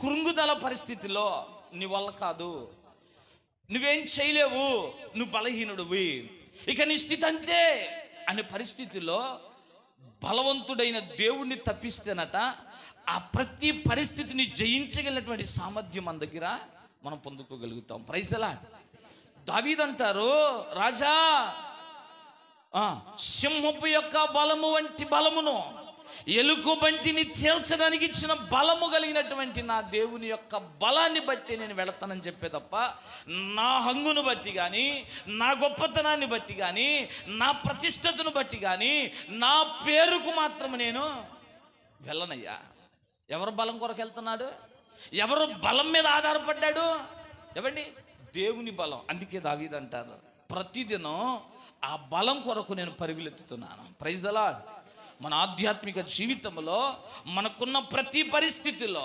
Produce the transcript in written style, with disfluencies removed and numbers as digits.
కృంగుదల పరిస్థితిలో నీ వల్ల కాదు, నువ్వేం చేయలేవు, నువ్వు బలహీనుడివి, ఇక నీ స్థితి అంతే అనే పరిస్థితిలో బలవంతుడైన దేవుణ్ణి తప్పిస్తేనట ఆ ప్రతి పరిస్థితిని జయించగలిగినటువంటి సామర్థ్యం మన దగ్గర మనం పొందుకోగలుగుతాం. Praise the lord. దావీదు అంటారు, రాజా సింహపు యొక్క బలము వంటి బలమును, ఎలుగు బంటిని చీల్చడానికి ఇచ్చిన బలము కలిగినటువంటి నా దేవుని యొక్క బలాన్ని బట్టి నేను వెళతానని చెప్పే తప్ప నా హంగును బట్టి కానీ, నా గొప్పతనాన్ని బట్టి కానీ, నా ప్రతిష్టతను బట్టి కానీ, నా పేరుకు మాత్రం నేను వెళ్ళనయ్యా. ఎవరు బలం కొరకు వెళ్తున్నాడు? ఎవరు బలం మీద ఆధారపడ్డాడు? ఏవండి? దేవుని బలం. అందుకే దావీదు అంటారు, ప్రతిదినం ఆ బలం కొరకు నేను పరుగులెత్తుతున్నాను. Praise the lord. మన ఆధ్యాత్మిక జీవితంలో మనకున్న ప్రతి పరిస్థితిలో